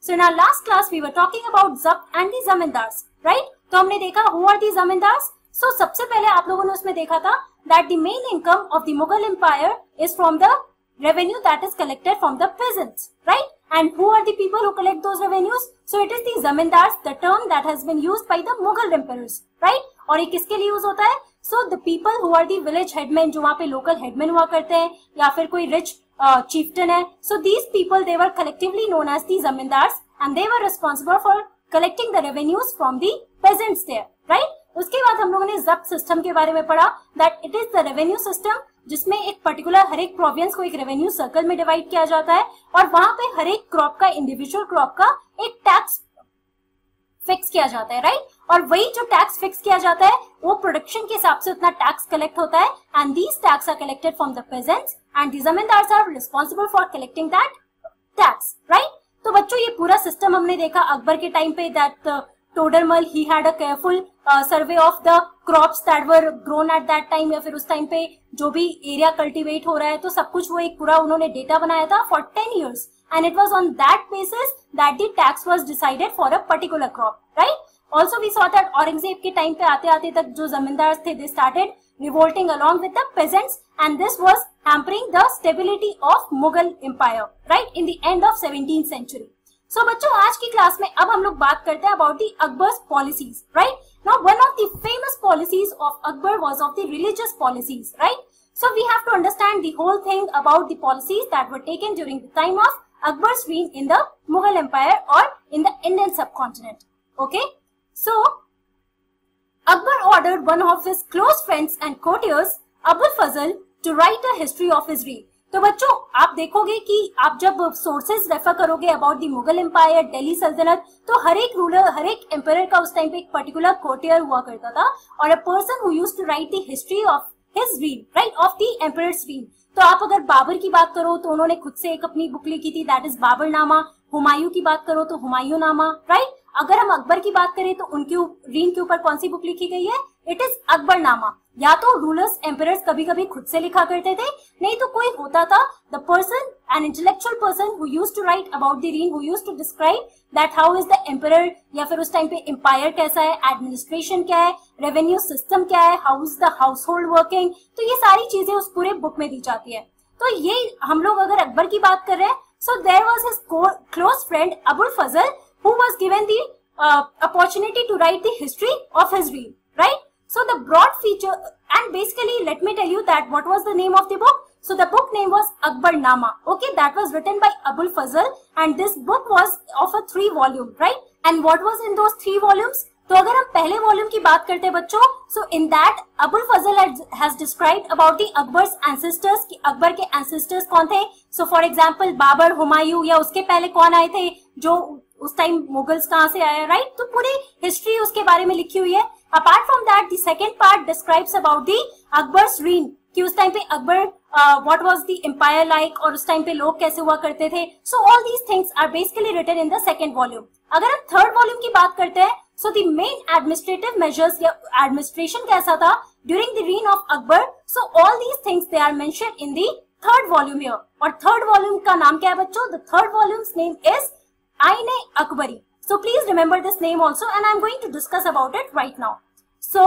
So in our last class we were talking about Zabt and the Zamindars, right? तो हमने देखा who are the Zamindars? So सबसे पहले आप लोगों ने उसमें देखा था that the main income of the Mughal Empire is from the revenue that is collected from the peasants, right? And who are the people who collect those revenues? So it is the Zamindars, the term that has been used by the Mughal emperors, right? और ये किसके लिए use होता है? So the people who are the village headmen, जो वहाँ पे local headmen हुआ करते हैं या फिर कोई rich chieftain है. So these people they were collectively known as the Zamindars and they were responsible for collecting the revenues from the peasants there, right? उसके बाद हम लोगों ने जब्त सिस्टम के बारे में पढ़ा that it is the revenue system जिसमें एक पर्टिकुलर हर एक प्रोविंस को एक रेवेन्यू सर्कल में डिवाइड किया जाता है और वहां पे हर एक क्रॉप का इंडिविजुअल क्रॉप का एक टैक्स फिक्स किया जाता है, राइट? और वही जो टैक्स फिक्स किया जाता है वो प्रोडक्शन के हिसाब से उतना टैक्स कलेक्ट होता है and these tax are collected from the peasants and the zamindars are responsible for collecting that tax, right? तो बच्चों ये पूरा सिस्टम हमने देखा अकबर के टाइम पे that Todermal he had a careful survey of the crops that were grown at that time या फिर उस टाइम पे जो भी एरिया कल्टीवेट हो रहा है तो सब कुछ वो एक पूरा उन्होंने डेटा बनाया था for 10 years and it was on that basis that the tax was decided for a particular crop, right? Also we saw that Aurangzeb के टाइम पे आते आते तक जो जमींदार थे they started revolting along with the peasants and this was hampering the stability of Mughal empire, right? In the end of 17th century. So बच्चों आज की क्लास में अब हम लोग बात करते हैं about the Akbar's policies, right? Now one of the famous policies of Akbar was of the religious policies, right? So we have to understand the whole thing about the policies that were taken during the time of Akbar's reign in the Mughal empire or in the Indian subcontinent. Okay, so Akbar ordered one of his close friends and courtiers, Abul Fazl, to write a history of his reign. तो बच्चों आप देखोगे कि आप जब sources refer करोगे about the Mughal empire, Delhi Sultanate, तो हर एक रूलर, हर एक एम्पायर का उस टाइम पे एक पर्टिकुलर कोर्टियर हुआ करता था और a person who used to write the history of his reign, right, of the empire's reign. तो आप अगर बाबर की बात करो तो उन्होंने खुद से एक अपनी बुक लिखी थी दैट इज बाबरनामा. हुमायूं की बात करो तो हुमायूंनामा, राइट? अगर हम अकबर की बात करें तो उनके रीन के ऊपर कौन सी बुक लिखी गई है? It is Akbarnama. या तो रूलर्स एम्पायर्स कभी कभी खुद से लिखा करते थे, नहीं तो कोई होता था the person, an intellectual person who used to write about the reign, who used to describe that how is the empire या फिर उस टाइम पे एम्पायर कैसा है, एडमिनिस्ट्रेशन क्या है, रेवेन्यू सिस्टम क्या है, how is the house hold working. तो ये सारी चीजें उस पूरे बुक में दी जाती है. तो ये हम लोग अगर अकबर की बात कर रहे हैं so there was his close friend Abul Fazl who was given the opportunity to write the history of his reign, right? So the broad feature, and basically let me tell you that what was the name of the book. So the book name was Akbarnama, okay? That was written by Abul Fazl and this book was of a 3 volume, right? And what was in those 3 volumes? तो अगर हम पहले volume की बात करते हैं बच्चों, so in that Abul Fazl has described about the Akbar's ancestors कि अकबर के ancestors कौन थे. So for example Babar, Humayun या उसके पहले कौन आए थे, जो उस टाइम मुगल्स कहाँ से आए, राइट? तो पूरी हिस्ट्री उसके बारे में लिखी हुई है. Apart from that the second part describes about the Akbar's reign कि उस टाइम पे Akbar what was the empire like और उस टाइम पे लोग कैसे हुआ करते थे. So all these things are basically written in the second volume. अगर हम थर्ड वॉल्यूम की बात करते हैं so the main administrative measures या एडमिनिस्ट्रेशन कैसा था during the reign of Akbar. So all these things they are mentioned in the third volume here. और थर्ड वॉल्यूम का नाम क्या है बच्चों? The third volume's name is Ain-e-Akbari. So please remember this name also and I am going to discuss about it right now. So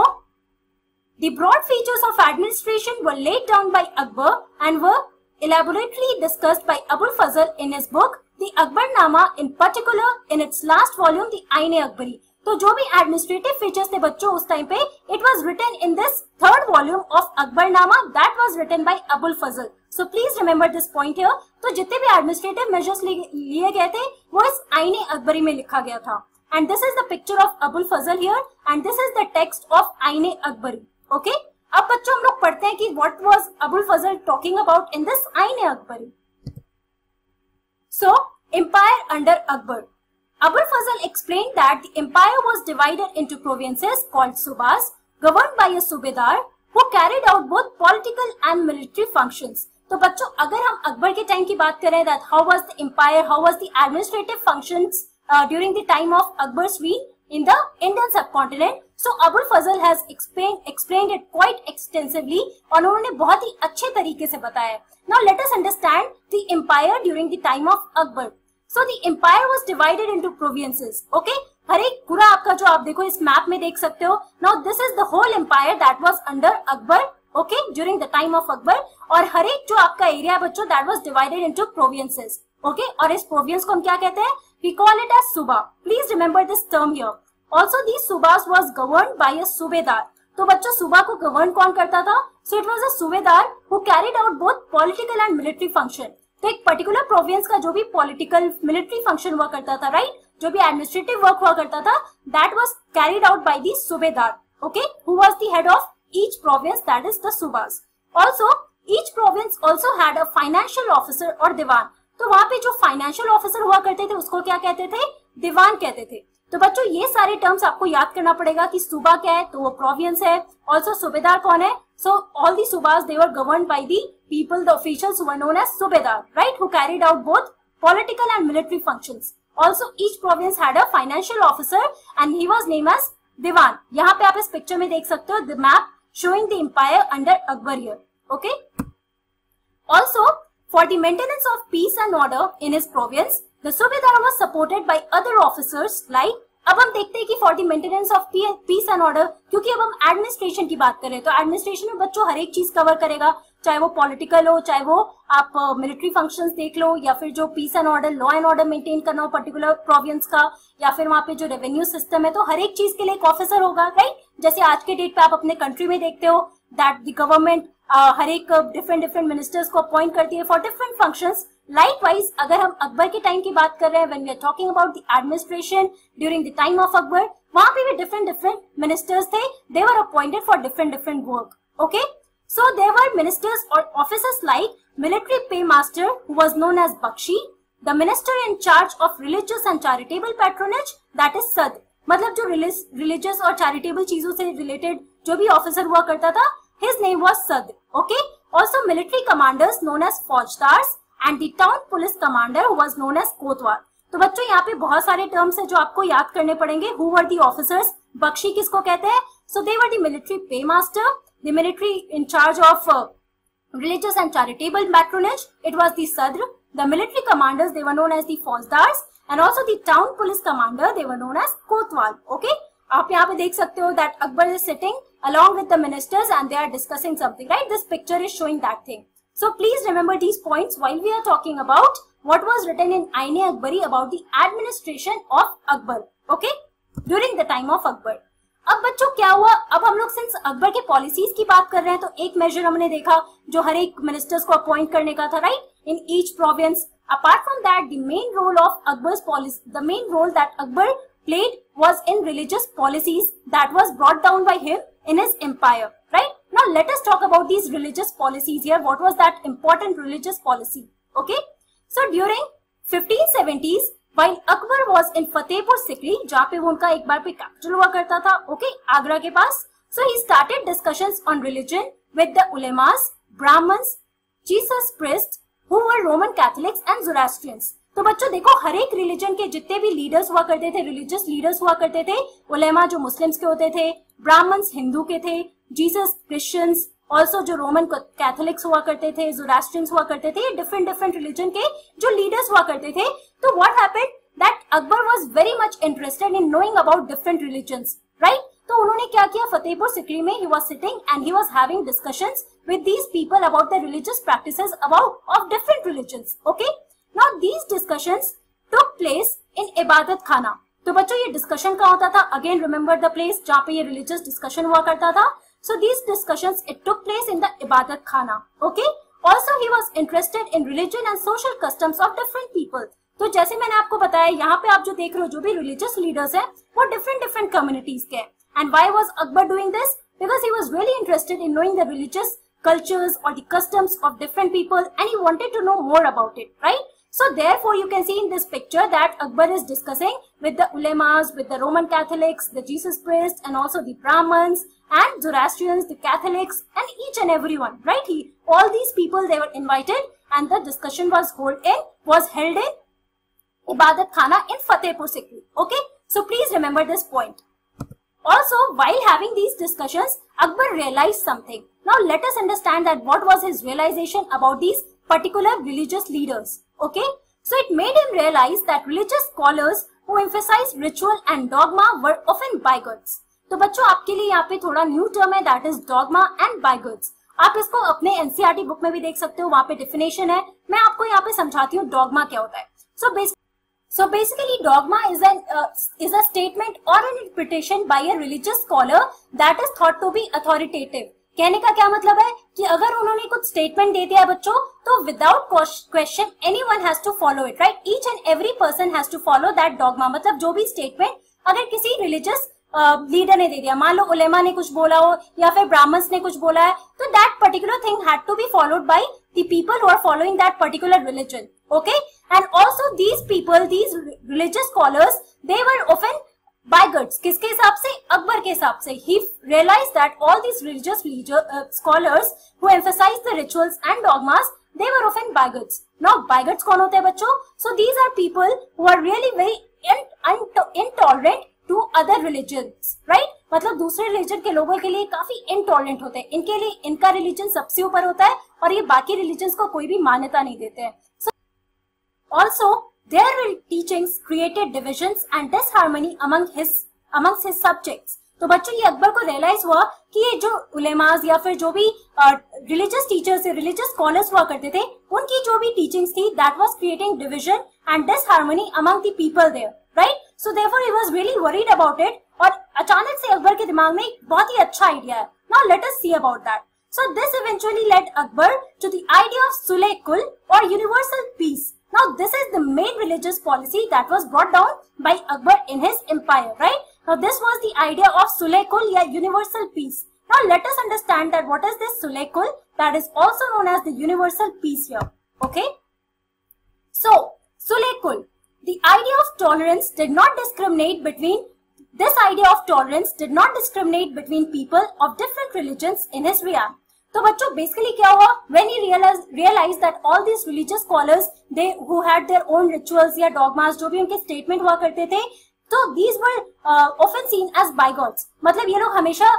the broad features of administration were laid down by Akbar and were elaborately discussed by Abul Fazl in his book the Akbarnama, in particular in its last volume the Ain-e-Akbari. तो जो भी administrative features थे बच्चों उस time पे it was written in this third volume of Akbarnama that was written by Abul Fazl. So please remember this point here. तो जितने भी एडमिनिस्ट्रेटिव मेजर्स लिए गए थे वो इस आईने अकबरी में लिखा गया था. And this is the picture of Abul Fazl here and this is the text of Ain-e Akbari. Okay, अब बच्चों हम लोग पढ़ते हैं कि what was Abul Fazal talking about in this Ain-i Akbari. So empire under Akbar. Abul Fazl explained that the empire was divided into provinces called subas, governed by a subedar who carried out both political and military functions. तो बच्चों अगर हम अकबर के time की बात करें that how was the empire, how was the administrative functions during the time of Akbar's reign in the Indian subcontinent. So Abul Fazl has explained it quite extensively और उन्होंने बहुत ही अच्छे तरीके से बताया. Now let us understand the empire during the time of Akbar. So the empire was divided into provinces. Okay, हर एक पूरा आपका जो आप देखो इस मैप में देख सकते हो. Now this is the whole empire that was under Akbar. Okay, during the time of Akbar. और हर एक जो आपका एरिया है बच्चों that was divided into provinces. Okay, और इस province को हम क्या कहते हैं? We call it as सूबा. Please remember this term here. Also these subas was governed by a सूबेदार. तो बच्चों सूबा को गवर्न कौन करता था? So it was a सूबेदार who carried out both political and military function. तो एक पर्टिकुलर प्रोविंस का जो भी पॉलिटिकल मिलिट्री फंक्शन हुआ करता था, राइट, जो भी एडमिनिस्ट्रेटिव वर्क हुआ करता था, that was carried out by the subedar. Okay, who was the head of each province, that is the subas. Also each province also had a financial officer और दीवान. तो वहां पे जो फाइनेंशियल ऑफिसर हुआ करते थे उसको क्या कहते थे? दीवान कहते थे. तो बच्चों ये सारे टर्म्स आपको याद करना पड़ेगा कि सूबा क्या है, तो वो प्रोविंस है. ऑल्सो सूबेदार कौन है? So all the subas they were governed by the people, the officials who were known as Subedar, right, who carried out both political and military functions. Also, each province had a financial officer and he was named as Diwan. यहाँ पे आप इस picture में देख सकते हो the map showing the empire under Akbar here. Okay. Also, for the maintenance of peace and order in his province, the Subedar was supported by other officers like. अब हम देखते हैं कि for the maintenance of peace and order, क्योंकि अब हम administration की बात करें तो एडमिनिस्ट्रेशन में बच्चों हर एक चीज कवर करेगा, चाहे वो पॉलिटिकल हो, चाहे वो आप मिलिट्री फंक्शंस देख लो, या फिर जो peace and order, law and order maintain करना हो पर्टिकुलर प्रोविंस का, या फिर वहां पे जो रेवेन्यू सिस्टम है, तो हर एक चीज के लिए एक ऑफिसर होगा, राइट. जैसे आज के डेट पे आप अपने कंट्री में देखते हो दैट द गवर्नमेंट हर एक डिफरेंट मिनिस्टर्स को अपॉइंट करती है फॉर डिफरेंट फंक्शंस. लाइकवाइज अगर हम अकबर के टाइम की बात कर रहे हैं, when we are talking about the administration during the time of Akbar, वहां पे भी डिफरेंट मिनिस्टर्स थे, they were appointed for different work. Okay, so there were ministers और officers like military pay master who was known as bakhshi, the minister in charge of religious and charitable patronage, that is sadr. मतलब जो religious और charitable चीजों से related जो भी officer हुआ करता था, his name was sadr. Okay, also military commanders known as faujdars and the town police commander who was known as कोतवाल. तो बच्चों यहाँ पे बहुत सारे टर्म्स है जो आपको याद करने पड़ेंगे. Who were the officers? Bakshi किसको कहते हैं? So they were the military paymaster, the military in charge of religious and charitable patronage. It was the Sadr. The military commanders, they were known as the Fauzdars, and also the town police commander, they were known as Kotwal. Okay? आप यहाँ पे देख सकते हो that Akbar is sitting along with the ministers and they are discussing something, right? This picture is showing that thing. So please remember these points while we are talking about what was written in Ain-e-Akbari about the administration of Akbar, okay, during the time of Akbar. अब बच्चों क्या हुआ, अब हम लोग since Akbar के policies की बात कर रहे हैं तो एक मेजर हमने देखा जो हर एक मिनिस्टर्स को अपॉइंट करने का था, right, in each province. Apart from that the main role of Akbar's policy, the main role that Akbar played was in religious policies that was brought down by him in his empire, right? Now let us talk about these religious policies here. What was that important religious policy? Okay, so during 1570s while Akbar was in Fatehpur Sikri, जहाँ पे वो उनका एक बार पे capital हुआ करता था, okay, Agra के पास. So he started discussions on religion with the ulemas, Brahmins, Jesus priests who were Roman Catholics and Zoroastrians. तो बच्चों देखो हर एक रिलीजन के जितने भी लीडर्स हुआ करते थे, रिलीजियस लीडर्स हुआ करते थे, उलेमा जो मुस्लिम्स के होते थे, ब्राह्मण्स हिंदू के थे, जीसस क्रिश्चियंस, ऑल्सो जो रोमन कैथोलिक्स हुआ करते थे, ज़ोरास्ट्रियंस हुआ करते थे, डिफरेंट रिलीजन के जो लीडर्स हुआ करते थे. तो what happened that Akbar was very much interested in knowing about different religions, right. तो उन्होंने क्या किया, फतेहपुर सिकरी में he was sitting and he was having discussions with these people about the religious practices about of different religions. Okay, now these discussions took place in इबादत खाना. तो बच्चों ये डिस्कशन कहाँ होता था, अगेन रिमेम्बर द प्लेस जहाँ पे ये रिलीजियस डिस्कशन हुआ करता था. So these discussions it took place in the इबादत खाना. Okay, also he was interested in religion and social customs of different people. तो जैसे मैंने आपको बताया यहाँ पे आप जो देख रहे हो जो भी रिलीजियस लीडर्स हैं वो डिफरेंट कम्युनिटीज के. And why was Akbar doing this? Because he was really interested in knowing the religious cultures or the customs of different people and he wanted to know more about it, right? So therefore you can see in this picture that Akbar is discussing with the ulemas, with the Roman Catholics, the Jesus priests and also the Brahmins and Zoroastrians, the Catholics and each and everyone, right? All these people they were invited and the discussion was held in Ibadat Khana in Fatehpur Sikri. Okay, so please remember this point. Also, while having these discussions, Akbar realized something. Now let us understand that what was his realization about these particular religious leaders. Okay, So it made him realize that religious scholars who emphasized ritual and dogma were often bigots. तो बच्चों आपके लिए यहाँ पे थोड़ा new term है, that is dogma and bigots. आप इसको अपने एनसीईआरटी बुक में भी देख सकते हो, वहां पे डेफिनेशन है. मैं आपको यहाँ पे समझाती हूँ डॉगमा क्या होता है. So basically dogma is a statement or an interpretation by a religious scholar that is thought to be authoritative. कहने का क्या मतलब है कि अगर उन्होंने कुछ स्टेटमेंट दे दिया है बच्चों, तो without question anyone has to follow it, right. Each and every person has to follow that dogma. मतलब जो भी स्टेटमेंट अगर किसी रिलीजियस लीडर ने दे दिया, मान लो उलेमा ने कुछ बोला हो या फिर ब्राह्मण्स ने कुछ बोला है, तो that particular thing had to be followed by the people who are following that particular religion. Okay, and also these people, these religious scholars, they were often bigots. किसके हिसाब से? अकबर के हिसाब से. He realized that all these religious scholars who emphasize the rituals and dogmas, they were often bigots. Now bigots कौन होते हैं बच्चों? So these are people who are really very intolerant to other religions, right? मतलब दूसरे religion के लोगों के लिए काफी intolerant होते हैं. इनके लिए इनका रिलीजन सबसे ऊपर होता है और ये बाकी रिलीजन्स को कोई भी मान्यता नहीं देते हैं. Also, their teachings created divisions and disharmony amongst his subjects. तो बच्चों ये अकबर को रियलाइज हुआ कि ये जो उलेमास या फिर जो भी रिलीजियस टीचर्स, रिलीजियस स्कॉलर्स हुआ करते थे, उनकी जो भी टीचिंग्स थी, that was creating division and disharmony among the people there, right. So therefore he was really worried about it. और अचानक से अकबर के दिमाग में एक बहुत ही अच्छा आइडिया है. Now let us see about that. So this eventually led Akbar to the idea of Sulh Kul or universal peace. Now this is the main religious policy that was brought down by Akbar in his empire, right? Now this was the idea of Sulh Kul या universal peace. Now let us understand that what is this Sulh Kul, that is also known as the universal peace here, okay? So Sulh Kul, the idea of tolerance did not discriminate between people of different religions in his realm. तो बच्चों basically क्या हुआ, when he realized that all these religious scholars who had their own rituals या dogmas, जो भी उनके statement हुआ करते थे, तो these were often seen as bigots. मतलब ये लोग हमेशा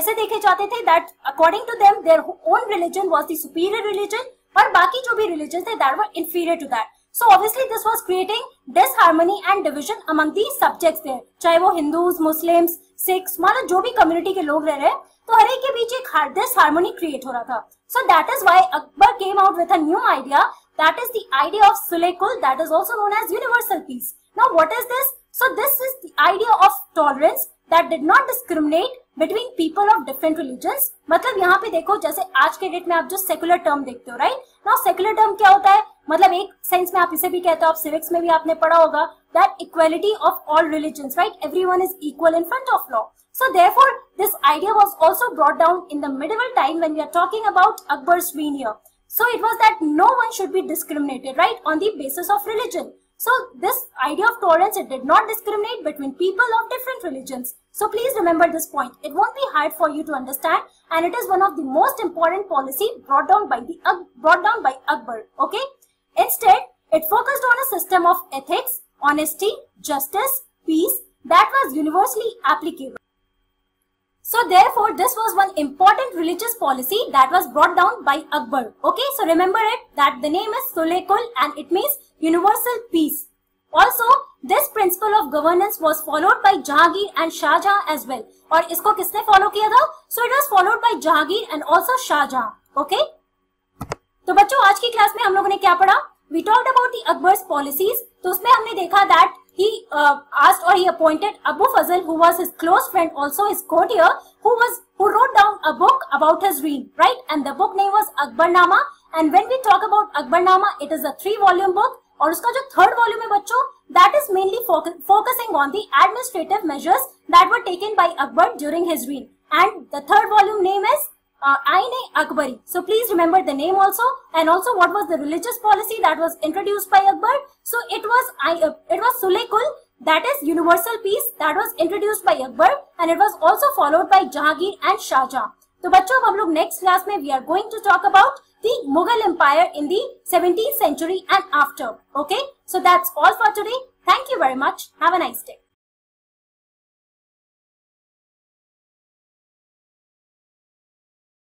ऐसे देखे जाते थे that according to them their own religion was the superior religion और बाकी जो भी religions थे that were inferior to that. So obviously this was creating disharmony and division among the subjects there. चाहे वो Hindus, Muslims, Sikhs, मतलब जो भी कम्युनिटी के लोग रह रहे हैं, तो हर एक के बीच एक disharmony क्रिएट हो रहा था. So that is why Akbar came out with a new idea, that is the idea of Sulh Kul, that is also known as universal peace. Now what is this? So this is the idea of tolerance that did not discriminate between people of different religions. मतलब यहाँ पे देखो, जैसे आज के date में आप जो सेकुलर टर्म देखते हो, राइट. नाउ सेकुलर टर्म क्या होता है, मतलब एक सेंस में आप इसे भी कहते हो, आप सिविक्स में भी आपने पढ़ा होगा, that equality of all religions, right. Everyone is equal in front of law. So therefore, this idea was also brought down in the medieval time when we are talking about Akbar's reign here. So it was that no one should be discriminated, right, on the basis of religion. So this idea of tolerance, it did not discriminate between people of different religions. So please remember this point. It won't be hard for you to understand, and it is one of the most important policy brought down by Akbar. Okay. Instead, it focused on a system of ethics, honesty, justice, peace that was universally applicable. So therefore, this was one important religious policy that was brought down by Akbar. Okay, so remember it, that the name is Sulh Kul and it means universal peace. Also, this principle of governance was followed by Jahangir and Shah Jahan as well. और इसको किसने follow किया था? So it was followed by Jahangir and also Shah Jahan. Okay? तो बच्चों आज की class में हम लोगों ने क्या पढ़ा? We talked about the Akbar's policies. तो उसमें हमने देखा that he asked or he appointed Abu Fazl, who was his close friend, also his courtier, who wrote down a book about his reign, right? And the book name was Akbarnama. And when we talk about Akbarnama, it is a 3-volume book. और उसका जो 3rd volume है बच्चों, that is mainly focusing on the administrative measures that were taken by Akbar during his reign. And the 3rd volume name is Ain-e-Akbari. So please remember the name also, and also what was the religious policy that was introduced by Akbar. So it was Sulh Kul, that is universal peace, that was introduced by Akbar, and it was also followed by Jahangir and Shah Jahan. तो बच्चों अब हम लोग next class में we are going to talk about the Mughal Empire in the 17th century and after. Okay, so that's all for today. Thank you very much. Have a nice day.